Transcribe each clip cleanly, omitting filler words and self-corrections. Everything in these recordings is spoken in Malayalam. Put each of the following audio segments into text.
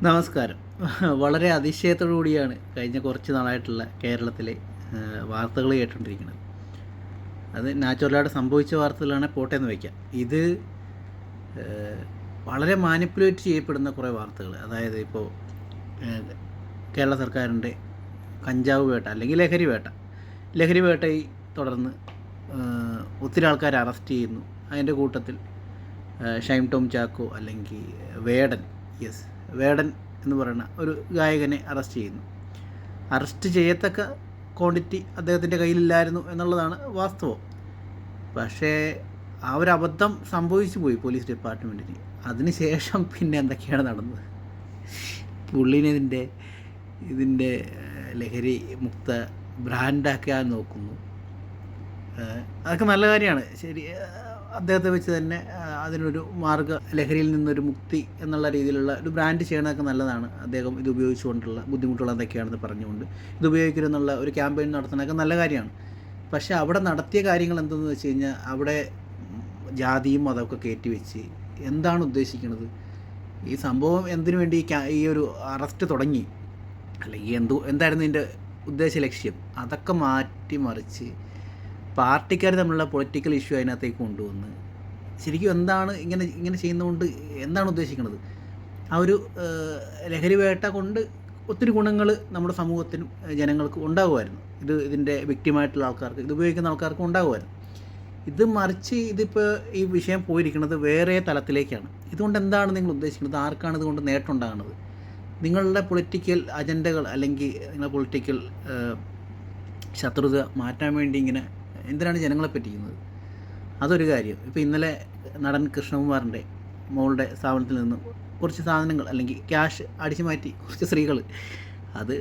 നമസ്കാരം. വളരെ അതിശയത്തോടു കൂടിയാണ് കഴിഞ്ഞ കുറച്ച് നാളായിട്ടുള്ള കേരളത്തിലെ വാർത്തകൾ കേട്ടുകൊണ്ടിരിക്കുന്നത്. അത് നാച്ചുറലായിട്ട് സംഭവിച്ച വാർത്തകളാണ് പോട്ടെ എന്ന് വയ്ക്കാം. ഇത് വളരെ മാനിപ്പുലേറ്റ് ചെയ്യപ്പെടുന്ന കുറേ വാർത്തകൾ. അതായത് ഇപ്പോൾ കേരള സർക്കാരിൻ്റെ കഞ്ചാവ് വേട്ട അല്ലെങ്കിൽ ലഹരി വേട്ടയെ തുടർന്ന് ഒത്തിരി ആൾക്കാരെ അറസ്റ്റ് ചെയ്യുന്നു. അതിൻ്റെ കൂട്ടത്തിൽ ഷൈം ടോം ചാക്കോ അല്ലെങ്കിൽ വേടൻ എന്ന് പറയുന്ന ഒരു ഗായകനെ അറസ്റ്റ് ചെയ്യുന്നു. അറസ്റ്റ് ചെയ്യത്തക്ക ക്വാണ്ടിറ്റി അദ്ദേഹത്തിൻ്റെ കയ്യിലില്ലായിരുന്നു എന്നുള്ളതാണ് വാസ്തവം. പക്ഷേ ആ ഒരു അബദ്ധം സംഭവിച്ചു പോയി പോലീസ് ഡിപ്പാർട്ട്മെൻറ്റിന്. അതിന് ശേഷം പിന്നെ എന്തൊക്കെയാണ് നടന്നത്? പുള്ളിനെ ഇതിൻ്റെ ലഹരി മുക്ത ബ്രാൻഡാക്കാൻ നോക്കുന്നു. അതൊക്കെ നല്ല കാര്യമാണ്. ശരി, അദ്ദേഹത്തെ വെച്ച് തന്നെ അതിനൊരു ലഹരിയിൽ നിന്നൊരു മുക്തി എന്നുള്ള രീതിയിലുള്ള ഒരു ബ്രാൻഡ് ചെയ്യണതൊക്കെ നല്ലതാണ്. അദ്ദേഹം ഇത് ഉപയോഗിച്ചുകൊണ്ടുള്ള ബുദ്ധിമുട്ടുകൾ എന്തൊക്കെയാണെന്ന് പറഞ്ഞുകൊണ്ട് ഇത് ഉപയോഗിക്കരുതെന്നുള്ള ഒരു ക്യാമ്പയിൻ നടത്തുന്നതൊക്കെ നല്ല കാര്യമാണ്. പക്ഷേ അവിടെ നടത്തിയ കാര്യങ്ങൾ എന്തെന്ന് വെച്ച് കഴിഞ്ഞാൽ അവിടെ ജാതിയും മതമൊക്കെ കയറ്റി വെച്ച് എന്താണ് ഉദ്ദേശിക്കുന്നത്? ഈ സംഭവം എന്തിനു വേണ്ടി ഈ ഒരു അറസ്റ്റ് തുടങ്ങി, അല്ലെങ്കിൽ എന്തായിരുന്നു ഇതിൻ്റെ ഉദ്ദേശ ലക്ഷ്യം? അതൊക്കെ മാറ്റിമറിച്ച് പാർട്ടിക്കാർ തമ്മിലുള്ള പൊളിറ്റിക്കൽ ഇഷ്യൂ അതിനകത്തേക്ക് കൊണ്ടുവന്ന് ശരിക്കും എന്താണ് ഇങ്ങനെ ചെയ്യുന്നതുകൊണ്ട് എന്താണ് ഉദ്ദേശിക്കുന്നത്? ആ ഒരു ലഹരി വേട്ട കൊണ്ട് ഒത്തിരി ഗുണങ്ങൾ നമ്മുടെ സമൂഹത്തിനും ജനങ്ങൾക്കും ഉണ്ടാകുമായിരുന്നു. ഇതിൻ്റെ വിക്ടിമായിട്ടുള്ള ആൾക്കാർക്ക്, ഇത് ഉപയോഗിക്കുന്ന ആൾക്കാർക്കും ഉണ്ടാകുമായിരുന്നു. ഇത് മറിച്ച് ഇതിപ്പോൾ ഈ വിഷയം പോയിരിക്കുന്നത് വേറെ തലത്തിലേക്കാണ്. ഇതുകൊണ്ട് എന്താണ് നിങ്ങൾ ഉദ്ദേശിക്കുന്നത്? ആർക്കാണ് ഇതുകൊണ്ട് നേട്ടം ഉണ്ടാകുന്നത്? നിങ്ങളുടെ പൊളിറ്റിക്കൽ അജണ്ടകൾ അല്ലെങ്കിൽ നിങ്ങളുടെ പൊളിറ്റിക്കൽ ശത്രുത മാറ്റാൻ വേണ്ടി ഇങ്ങനെ എന്തിനാണ് ജനങ്ങളെ പറ്റിക്കുന്നത്? അതൊരു കാര്യം. ഇപ്പോൾ ഇന്നലെ നടൻ കൃഷ്ണകുമാറിൻ്റെ മോളുടെ സ്ഥാപനത്തിൽ നിന്ന് കുറച്ച് സാധനങ്ങൾ അല്ലെങ്കിൽ ക്യാഷ് അടിച്ചു മാറ്റി കുറച്ച് സ്ത്രീകൾ, അത്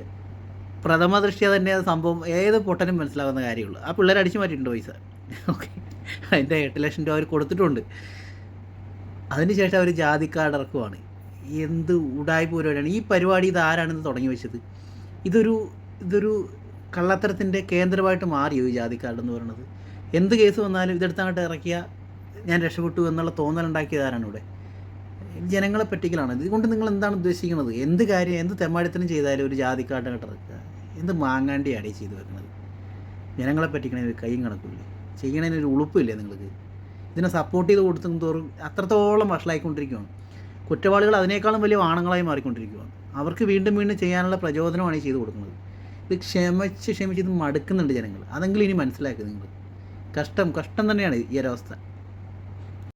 പ്രഥമ ദൃഷ്ടിയ തന്നെ അത് സംഭവം ഏത് പൊട്ടനും മനസ്സിലാകുന്ന കാര്യമുള്ളൂ. ആ പിള്ളേർ അടിച്ചു മാറ്റിയിട്ടുണ്ട് പൈസ. ഓക്കെ, അതിൻ്റെ 8 ലക്ഷം രൂപ അവർ കൊടുത്തിട്ടുണ്ട്. അതിനുശേഷം അവർ ജാതി കാർഡ് ഇറക്കുവാണ്. എന്ത് ഉടായ്പ പരിപാടിയാണ് ഈ പരിപാടി? ഇതാരാണെന്ന് തുടങ്ങി വെച്ചത്? ഇതൊരു കള്ളത്തരത്തിൻ്റെ കേന്ദ്രമായിട്ട് മാറിയോ ഈ ജാതി കാർഡ് എന്ന് പറയുന്നത്? എന്ത് കേസ് വന്നാലും ഇതെടുത്തങ്ങോട്ട് ഇറക്കിയാൽ ഞാൻ രക്ഷപ്പെട്ടു എന്നുള്ള തോന്നലുണ്ടാക്കിയതാരാണ് ഇവിടെ? ജനങ്ങളെ പറ്റിക്കലാണ്. ഇതുകൊണ്ട് നിങ്ങൾ എന്താണ് ഉദ്ദേശിക്കുന്നത്? എന്ത് കാര്യം, എന്ത് തെമ്മാടിത്തരം ചെയ്താലും ഒരു ജാതി കാർഡ് അങ്ങോട്ട് ഇറക്കുക, എന്ത് മാങ്ങാണ്ടിയാണ് ചെയ്ത് വെക്കുന്നത്? ജനങ്ങളെ പറ്റിക്കണതിന് കൈയും കണക്കില്ലേ? ചെയ്യണതിനൊരു ഉളുപ്പില്ലേ നിങ്ങൾക്ക്? ഇതിനെ സപ്പോർട്ട് ചെയ്ത് കൊടുത്തും തോറും അത്രത്തോളം വഷളായിക്കൊണ്ടിരിക്കുകയാണ്. കുറ്റവാളികൾ അതിനേക്കാളും വലിയ ആണുങ്ങളായി മാറിക്കൊണ്ടിരിക്കുകയാണ്. അവർക്ക് വീണ്ടും വീണ്ടും ചെയ്യാനുള്ള പ്രചോദനമാണ് ഈ ചെയ്ത് കൊടുക്കുന്നത്. ഇത് ക്ഷമിച്ച് ഇത് മടുക്കുന്നുണ്ട് ജനങ്ങൾ. അതെങ്കിലും ഇനി മനസ്സിലാക്കുക നിങ്ങൾ. കഷ്ടം തന്നെയാണ് ഈ ഒരവസ്ഥ.